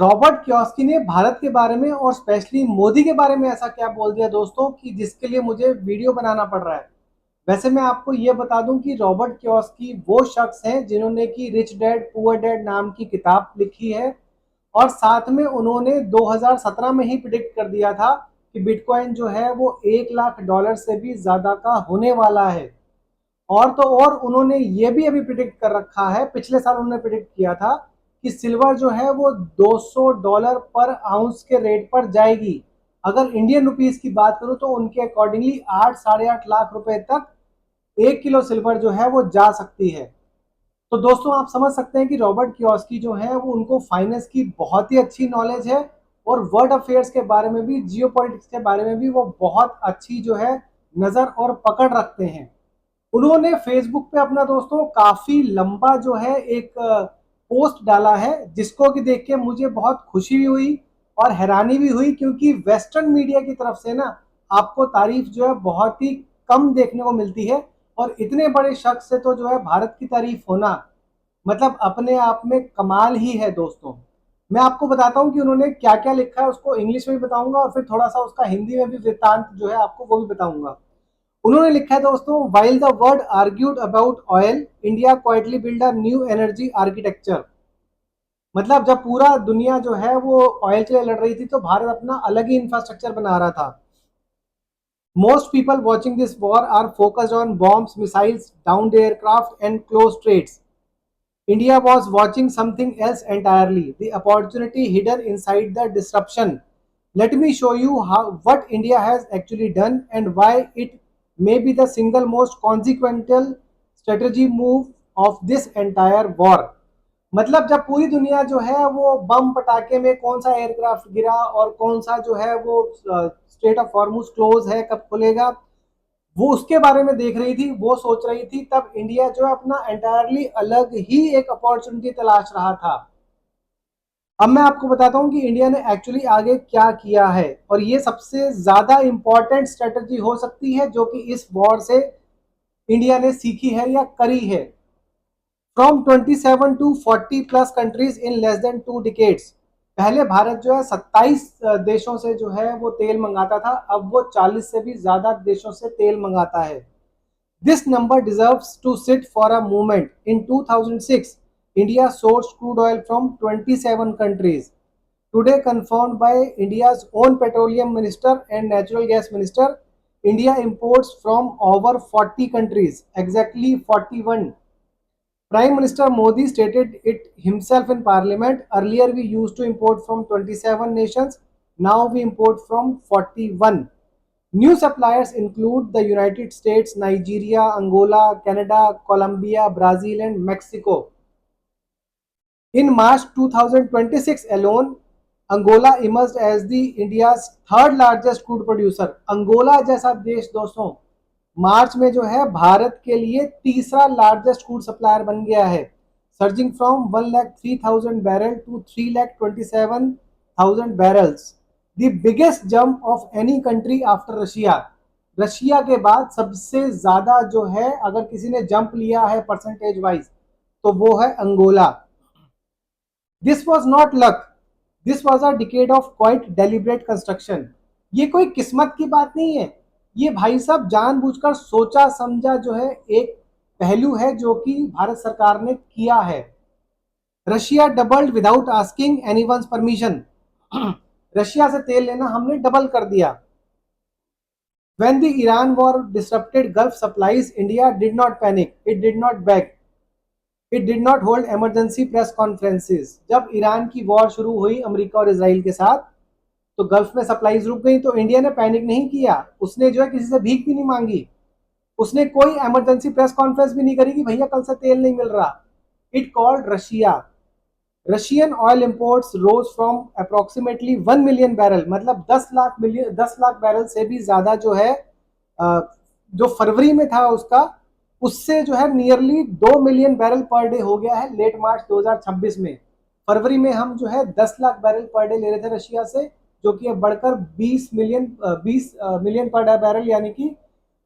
Robert Kiyosaki ने भारत के बारे में और स्पेशली मोदी के बारे में ऐसा क्या बोल दिया दोस्तों कि जिसके लिए मुझे वीडियो बनाना पड़ रहा है। वैसे मैं आपको ये बता दूं कि रॉबर्ट कियोस्की वो शख्स हैं जिन्होंने की रिच डैड पुअर डैड नाम की किताब लिखी है और साथ में उन्होंने 2017 में ही प्रिडिक्ट कर दिया था कि बिटकॉइन जो है वो 1 लाख डॉलर से भी ज्यादा का होने वाला है। और तो और उन्होंने ये भी अभी प्रिडिक्ट कर रखा है, पिछले साल उन्होंने प्रिडिक्ट किया था कि सिल्वर जो है वो $200 पर आउंस के रेट पर जाएगी। अगर इंडियन रुपीस की बात करूं तो उनके अकॉर्डिंगली 8 साढ़े 8 लाख रुपए तक 1 किलो सिल्वर जो है वो जा सकती है। तो दोस्तों आप समझ सकते हैं कि रॉबर्ट कियोस्की जो है वो उनको फाइनेंस की बहुत ही अच्छी नॉलेज है और वर्ल्ड अफेयर्स के बारे में भी, जियो के बारे में भी वो बहुत अच्छी जो है नजर और पकड़ रखते हैं। उन्होंने फेसबुक पे अपना दोस्तों काफी लंबा जो है एक पोस्ट डाला है जिसको कि देख के मुझे बहुत खुशी भी हुई और हैरानी भी हुई, क्योंकि वेस्टर्न मीडिया की तरफ से ना आपको तारीफ जो है बहुत ही कम देखने को मिलती है। और इतने बड़े शख्स से तो जो है भारत की तारीफ होना मतलब अपने आप में कमाल ही है दोस्तों। मैं आपको बताता हूं कि उन्होंने क्या क्या लिखा है, उसको इंग्लिश में भी बताऊंगा और फिर थोड़ा सा उसका हिंदी में भी वृत्तांत जो है आपको वो भी बताऊंगा। उन्होंने लिखा है दोस्तों, while the world argued about oil, India quietly build a new energy architecture. मतलब जब पूरा दुनिया जो है वो ऑयल के लिए लड़ रही थी तो भारत अपना अलग ही इंफ्रास्ट्रक्चर बना रहा था। Most people watching this war are focused on bombs, missiles, downed aircraft and close trades. India was watching something else entirely, the opportunity hidden inside the disruption. Let me show you what India has actually done and why it may be the single most consequential strategy move of this entire war. मतलब जब पूरी दुनिया जो है वो बम पटाखे में कौन सा एयरक्राफ्ट गिरा और कौन सा जो है वो स्ट्रेट ऑफ हॉर्मुज क्लोज है, कब खुलेगा, वो उसके बारे में देख रही थी, वो सोच रही थी, तब इंडिया जो है अपना एंटायरली अलग ही एक अपॉर्चुनिटी तलाश रहा था। अब मैं आपको बताता हूं कि इंडिया ने एक्चुअली आगे क्या किया है और ये सबसे ज्यादा इंपॉर्टेंट स्ट्रेटजी हो सकती है जो कि इस वॉर से इंडिया ने सीखी है या करी है। From 27 to 40 plus countries in less than 2 decades. पहले भारत जो है 27 देशों से जो है वो तेल मंगाता था, अब वो 40 से भी ज्यादा देशों से तेल मंगाता है। This number deserves to sit for a moment. In 2006, India sourced crude oil from 27 countries. Today, confirmed by India's own petroleum minister and natural gas minister, India imports from over 40 countries, exactly 41. Prime Minister Modi stated it himself in parliament. Earlier, we used to import from 27 nations. Now we import from 41. New suppliers include the United States, Nigeria, Angola, Canada, Colombia, Brazil, and Mexico. In March 2026 alone, Angola emerged as the India's third largest crude producer. Angola जैसा देश दोस्तों मार्च में जो है भारत के लिए तीसरा largest crude supplier बन गया है, surging from 1,03,000 barrel to 3,27,000 barrels, the biggest jump of any country after Russia. Russia के बाद सबसे ज्यादा जो है अगर किसी ने जंप लिया है परसेंटेज वाइज तो वो है Angola. This was not luck, this was a decade of quite deliberate construction. ये कोई किस्मत की बात नहीं है, ये भाई साहब जानबूझकर सोचा समझा जो है एक पहलू है जो कि भारत सरकार ने किया है। Russia doubled without asking anyone's permission. Russia से तेल लेना हमने डबल कर दिया। When the Iran war disrupted Gulf supplies, India did not panic, it did not beg, it did not hold emergency press conferences. जब ईरान की war शुरू हुई अमेरिका और इसराइल के साथ तो गल्फ में सप्लाईज रुक गई, तो इंडिया ने पैनिक नहीं किया, उसने जो है किसी से भीख भी नहीं मांगी, उसने कोई इमरजेंसी प्रेस कॉन्फ्रेंस भी नहीं करी कि भैया कल से तेल नहीं मिल रहा। It called Russia. Russian oil imports rose from approximately 1 million barrel, मतलब 10 लाख बैरल से भी ज्यादा जो है जो फरवरी में था उसका, उससे जो है nearly 2 million barrel per day हो गया है लेट मार्च 2026 में। फरवरी में हम जो है 10 लाख बैरल पर डे ले रहे थे रशिया से, जो कि अब बढ़कर 20 मिलियन पर बैरल यानी कि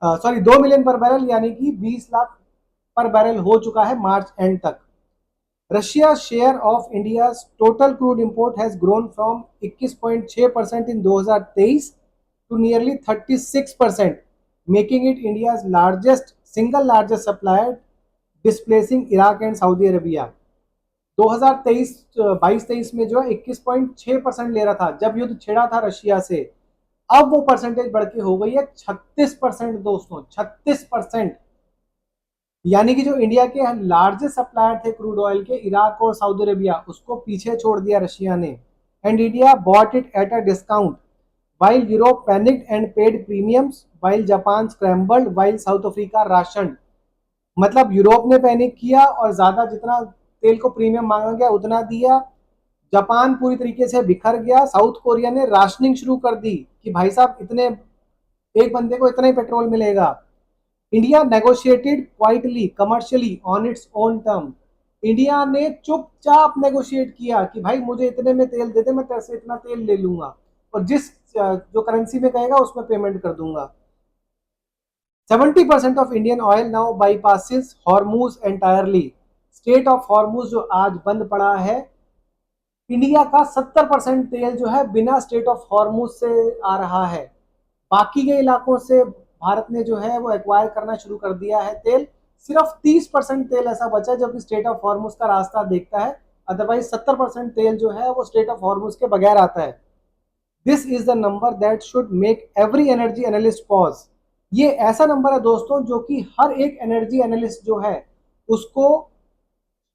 सॉरी 2 मिलियन पर बैरल यानी कि 20 लाख पर बैरल हो चुका है मार्च एंड तक। Russia share of India total crude import has grown from 21.6% in 2023 to nearly 36%, making it India largest single largest supplier, displacing Iraq and Saudi Arabia. 2023 22-23 में जो है 21.6% ले रहा था जब युद्ध छिड़ा था रशिया से। अब वो परसेंटेज बढ़ के हो गई है 36% दोस्तों, 36%। यानी कि जो इंडिया के लार्जेस्ट सप्लायर थे क्रूड ऑयल के, इराक और सऊदी अरेबिया, उसको पीछे छोड़ दिया रशिया ने। And India bought it at a discount while Europe panicked and paid premiums, while Japan scrambled, while south Africa ration. मतलब यूरोप ने पैनिक किया और ज्यादा जितना तेल को प्रीमियम मांगा गया उतना दिया। जापान पूरी तरीके से बिखर गया। साउथ कोरिया ने राशनिंग शुरू कर दी कि भाई साहब इतने, एक बंदे को इतना ही पेट्रोल मिलेगा। India negotiated quietly commercially on its own term. India ने चुपचाप नेगोशिएट किया कि भाई मुझे इतने में तेल दे दे, मैं तेरे से इतना तेल ले लूंगा और जिस जो करेंसी में कहेगा उसमें पेमेंट कर दूंगा। 70% of Indian oil now bypasses Hormuz entirely। State of Hormuz जो आज बंद पड़ा है, इंडिया का 70% तेल जो है बिना स्टेट ऑफ हॉर्मूज से आ रहा है। बाकी के इलाकों से भारत ने जो है वो एक्वायर करना शुरू कर दिया है तेल। सिर्फ 30% तेल ऐसा बचा है जो कि स्टेट ऑफ हॉर्मूज का रास्ता देखता है, अदरवाइज 70% तेल जो है वो स्टेट ऑफ हॉर्मूज के बगैर आता है। This is the number that should make every energy analyst pause. ये ऐसा नंबर है दोस्तों जो कि हर एक एनर्जी एनालिस्ट जो है उसको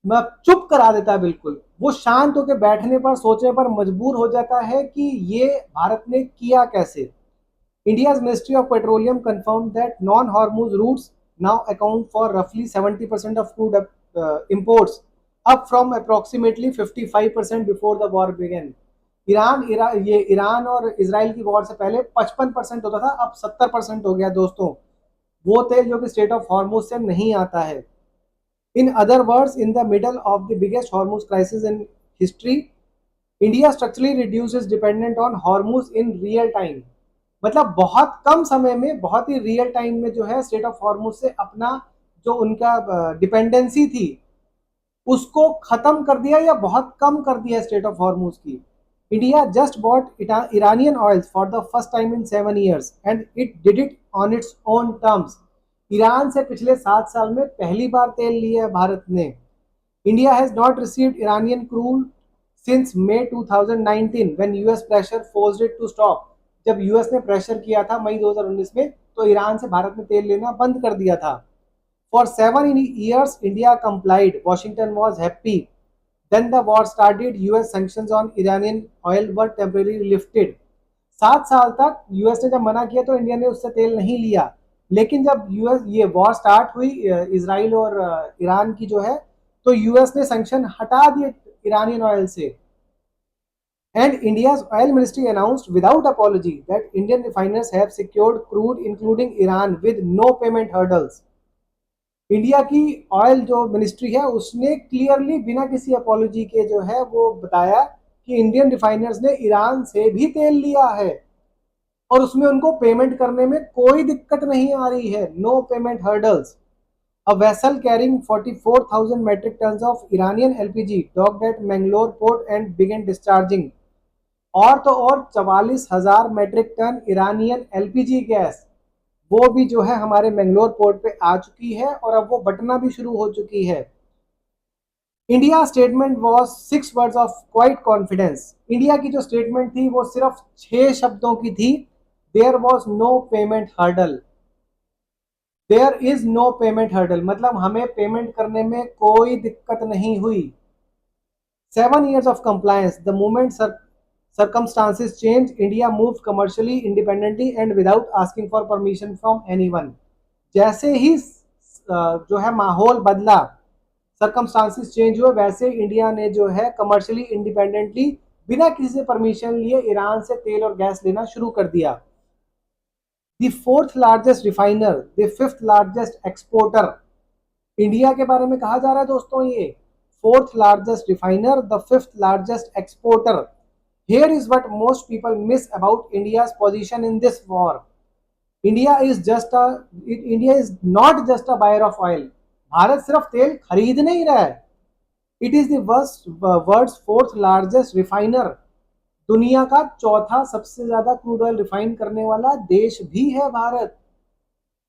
मैं चुप करा देता है। बिल्कुल वो शांत होकर बैठने पर सोचने पर मजबूर हो जाता है कि ये भारत ने किया कैसे। India's Ministry of Petroleum confirmed that non-Hormuz routes now account for roughly 70% of crude imports, up from approximately 55% before the war began। ये ईरान और इसराइल की वॉर से पहले 55% होता था, अब 70% हो गया दोस्तों वो तेल जो कि स्टेट ऑफ हॉर्मूज से नहीं आता है। In other words, in the middle of the biggest Hormuz crisis in history, India structurally reduces dependent on Hormuz in real time. मतलब बहुत कम समय में, बहुत ही रियल टाइम में जो है स्टेट ऑफ हॉर्मूज से अपना जो उनका डिपेंडेंसी थी उसको खत्म कर दिया या बहुत कम कर दिया स्टेट ऑफ हॉर्मूज की। India just bought Iranian oils for the first time in 7 years and it did it on its own terms. Iran से पिछले 7 साल में पहली बार तेल लिया है भारत ने। India has not received Iranian crude since May 2019 when US pressure forced it to stop। जब यूएस ने प्रेशर किया था मई 2019 में तो ईरान से भारत ने तेल लेना बंद कर दिया था। For 7 years India complied, Washington was happy. Then the war started, US sanctions on Iranian oil were temporary lifted. 7 साल तक यूएस ने जब मना किया तो इंडिया ने उससे तेल नहीं लिया, लेकिन जब यूएस ये वॉर स्टार्ट हुई इसराइल और ईरान की जो है, तो यूएस ने सैंक्शन हटा दिए ईरानियन ऑयल से। And India's oil ministry announced without apology that Indian refiners have secured crude including Iran with no payment hurdles। India की ऑयल जो मिनिस्ट्री है उसने क्लियरली बिना किसी अपॉलॉजी के जो है वो बताया कि इंडियन रिफाइनर्स ने ईरान से भी तेल लिया है और उसमें उनको पेमेंट करने में कोई दिक्कत नहीं आ रही है, no payment hurdles. A vessel carrying 44,000 metric tons of Iranian LPG docked at Mangalore port and began discharging। और तो और 44,000 metric ton Iranian LPG gas वो भी जो है हमारे मैंगलोर पोर्ट पे आ चुकी है और अब वो बटना भी शुरू हो चुकी है। India statement was 6 words of quite confidence. India की जो स्टेटमेंट थी वो सिर्फ 6 शब्दों की थी। There was no payment hurdle. There is no payment hurdle मतलब हमें पेमेंट करने में कोई दिक्कत नहीं हुई। 7 years of compliance, the moment circumstances changed, India moved commercially independently and without asking for permission from anyone। जैसे ही जो है माहौल बदला, सर्कमस्टांसिस चेंज हुए, वैसे इंडिया ने जो है कमर्शियली इंडिपेंडेंटली बिना किसी से परमिशन लिए ईरान से तेल और गैस लेना शुरू कर दिया। The fourth largest refiner, the fifth largest exporter, India के बारे में कहा जा रहा है दोस्तों ये fourth largest refiner, the fifth largest exporter. Here is what most people miss about India's position in this war। India is not just a buyer of oil। Bharat सिर्फ तेल खरीद नहीं रहा है, it is the world's fourth largest refiner, दुनिया का चौथा सबसे ज्यादा क्रूड ऑयल रिफाइन करने वाला देश भी है Bharat.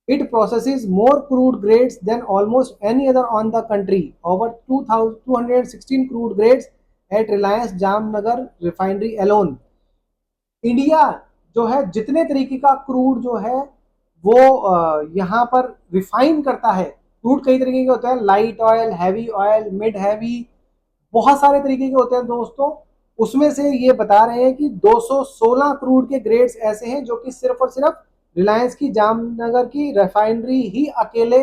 It processes more crude grades than almost any other on the country. Over 2,216 crude grades at Reliance Jamnagar refinery alone. India जो है जितने तरीके का क्रूड जो है वो यहाँ पर रिफाइन करता है। क्रूड कई तरीके के होते हैं, light oil, heavy oil, mid heavy, बहुत सारे तरीके के होते हैं दोस्तों। उसमें से ये बता रहे हैं कि 216 क्रूड के ग्रेड्स ऐसे हैं जो कि सिर्फ और सिर्फ रिलायंस की जामनगर की रिफाइनरी ही अकेले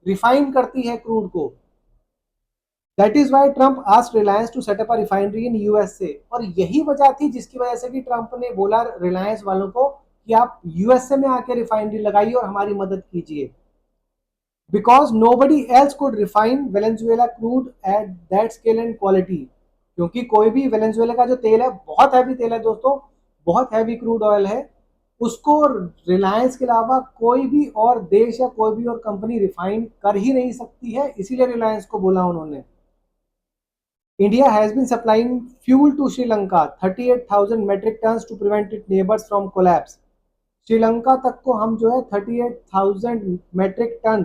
रिफाइन करती है क्रूड को। That is why Trump asked Reliance to set up a refinery in USA. और यही वजह थी जिसकी वजह से कि ट्रंप ने बोला रिलायंस वालों को कि आप यूएसए में आके रिफाइनरी लगाइए और हमारी मदद कीजिए। Because nobody else could refine Venezuela crude at that scale and quality. क्योंकि कोई भी वेनेजुएला का जो तेल है बहुत हैवी तेल है दोस्तों, बहुत हैवी क्रूड ऑयल है, उसको रिलायंस के अलावा कोई भी और देश या कोई भी और कंपनी रिफाइन कर ही नहीं सकती है। इसीलिए रिलायंस को बोला उन्होंने। India has been supplying fuel to Sri Lanka 38,000 metric ton to prevent it neighbours from collapse. Sri Lanka तक को हम जो है 38,000 metric ton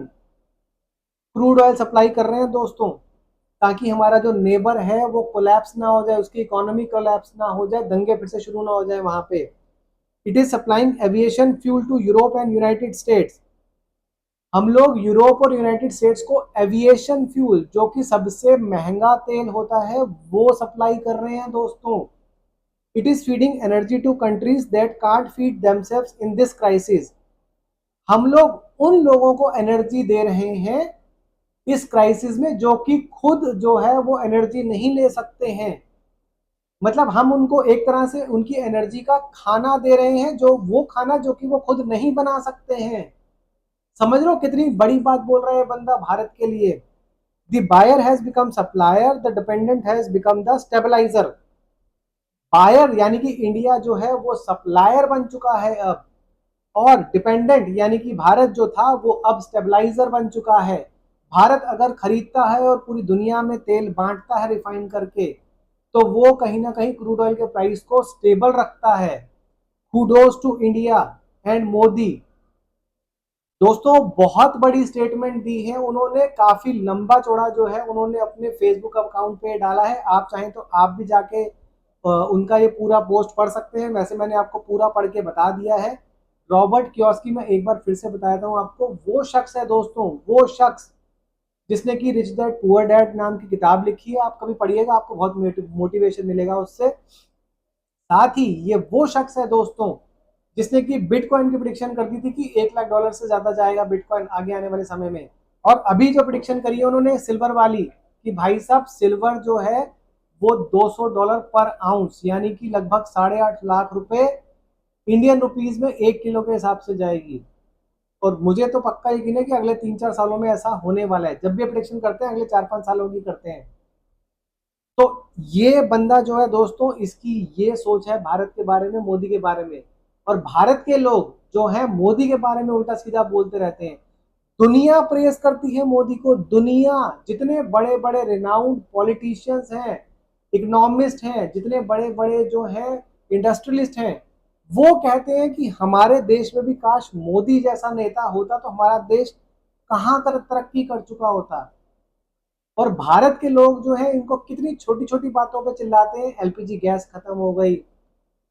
crude oil supply कर रहे हैं दोस्तों, ताकि हमारा जो नेबर है वो कोलैप्स ना हो जाए, उसकी इकोनॉमी कोलैप्स ना हो जाए, दंगे फिर से शुरू ना हो जाए वहां पे। It is supplying aviation fuel to Europe and United States. हम लोग यूरोप और यूनाइटेड स्टेट्स को एविएशन फ्यूल, जो कि सबसे महंगा तेल होता है, वो सप्लाई कर रहे हैं दोस्तों। It is feeding energy to countries that can't feed themselves in this crisis. हम लोग उन लोगों को एनर्जी दे रहे हैं इस क्राइसिस में जो कि खुद जो है वो एनर्जी नहीं ले सकते हैं। मतलब हम उनको एक तरह से उनकी एनर्जी का खाना दे रहे हैं, जो वो खाना जो कि वो खुद नहीं बना सकते हैं। समझ लो कितनी बड़ी बात बोल रहा है बंदा भारत के लिए। The buyer has become supplier, the dependent has become the stabiliser. Buyer यानी कि इंडिया जो है वो सप्लायर बन चुका है अब, और डिपेंडेंट यानी कि भारत जो था वो अब स्टेबलाइजर बन चुका है। भारत अगर खरीदता है और पूरी दुनिया में तेल बांटता है रिफाइन करके, तो वो कहीं ना कहीं क्रूड ऑयल के प्राइस को स्टेबल रखता है। Kudos to India and Modi. दोस्तों बहुत बड़ी स्टेटमेंट दी है उन्होंने, काफी लंबा चौड़ा जो है उन्होंने अपने फेसबुक अकाउंट पे डाला है। आप चाहें तो आप भी जाके उनका ये पूरा पोस्ट पढ़ सकते हैं। वैसे मैंने आपको पूरा पढ़ के बता दिया है। रॉबर्ट कियोस्की, मैं एक बार फिर से बताता हूँ आपको, वो शख्स है दोस्तों, वो शख्स जिसने कि रिच डैड पुअर डैड नाम की किताब लिखी है। आप कभी पढ़िएगा, आपको बहुत मोटिवेशन मिलेगा उससे। साथ ही ये वो शख्स है दोस्तों जिसने कि बिटकॉइन की प्रिडिक्शन कर दी थी कि $1 लाख से ज्यादा जाएगा बिटकॉइन आगे आने वाले समय में। और अभी जो प्रिडिक्शन करी है उन्होंने सिल्वर वाली, कि भाई साहब सिल्वर जो है वो $200 पर आउंस यानी कि लगभग 8.5 लाख रुपए इंडियन रुपीज में 1 किलो के हिसाब से जाएगी। और मुझे तो पक्का यकीन है कि अगले 3-4 सालों में ऐसा होने वाला है। जब भी प्रेडिक्शन करते हैं अगले 4-5 सालों की करते हैं। तो ये बंदा जो है दोस्तों, इसकी ये सोच है भारत के बारे में, मोदी के बारे में। और भारत के लोग जो है मोदी के बारे में उल्टा सीधा बोलते रहते हैं। दुनिया प्रेस करती है मोदी को, दुनिया, जितने बड़े बड़े रिनाउंड पॉलिटिशियंस हैं, इकोनॉमिस्ट हैं, जितने बड़े बड़े जो हैं इंडस्ट्रियलिस्ट हैं, वो कहते हैं कि हमारे देश में भी काश मोदी जैसा नेता होता तो हमारा देश कहां तक तरक्की कर चुका होता। और भारत के लोग जो है इनको कितनी छोटी छोटी बातों पे चिल्लाते हैं, एलपीजी गैस खत्म हो गई,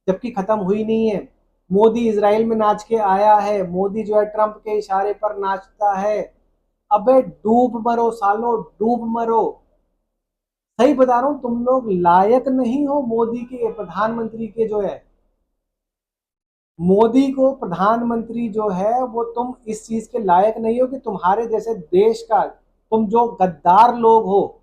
जबकि खत्म हुई नहीं है। मोदी इजराइल में नाच के आया है, मोदी जो है ट्रंप के इशारे पर नाचता है। अबे डूब मरो सालो, डूब मरो। सही बता रहा हूं, तुम लोग लायक नहीं हो मोदी के, प्रधानमंत्री के जो है, मोदी को प्रधानमंत्री जो है वो तुम इस चीज के लायक नहीं हो कि तुम्हारे जैसे देश का, तुम जो गद्दार लोग हो,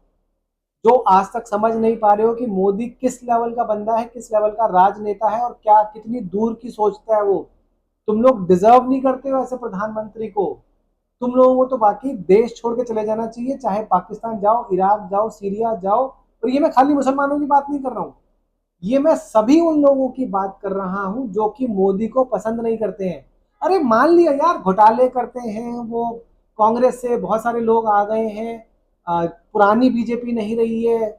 जो आज तक समझ नहीं पा रहे हो कि मोदी किस लेवल का बंदा है, किस लेवल का राजनेता है और क्या कितनी दूर की सोचता है वो। तुम लोग डिजर्व नहीं करते हो ऐसे प्रधानमंत्री को। तुम लोगों को तो बाकी देश छोड़ के चले जाना चाहिए, चाहे पाकिस्तान जाओ, इराक जाओ, सीरिया जाओ। और ये मैं खाली मुसलमानों की बात नहीं कर रहा हूँ, ये मैं सभी उन लोगों की बात कर रहा हूं जो कि मोदी को पसंद नहीं करते हैं। अरे मान लिया यार घोटाले करते हैं वो, कांग्रेस से बहुत सारे लोग आ गए हैं, पुरानी बीजेपी नहीं रही है,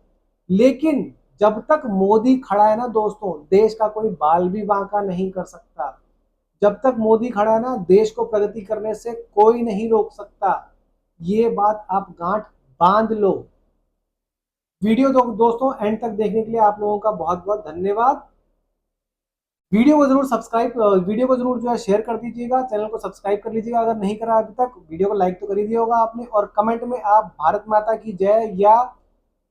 लेकिन जब तक मोदी खड़ा है ना दोस्तों, देश का कोई बाल भी बांका नहीं कर सकता। जब तक मोदी खड़ा है ना, देश को प्रगति करने से कोई नहीं रोक सकता। ये बात आप गांठ बांध लो। वीडियो दोस्तों एंड तक देखने के लिए आप लोगों का बहुत बहुत धन्यवाद। वीडियो को जरूर जो है शेयर कर दीजिएगा, चैनल को सब्सक्राइब कर लीजिएगा अगर नहीं करा अभी तक। वीडियो को लाइक तो कर ही दिया होगा आपने, और कमेंट में आप भारत माता की जय या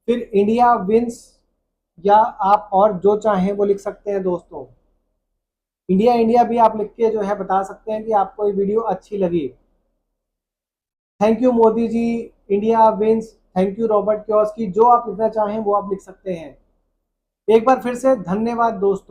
फिर इंडिया विंस या आप और जो चाहें वो लिख सकते हैं दोस्तों। इंडिया इंडिया भी आप लिख के जो है बता सकते हैं कि आपको ये वीडियो अच्छी लगी। Thank you Modi ji, India wins, thank you Robert Kiyosaki, जो आप लिखना चाहें वो आप लिख सकते हैं। एक बार फिर से धन्यवाद दोस्तों।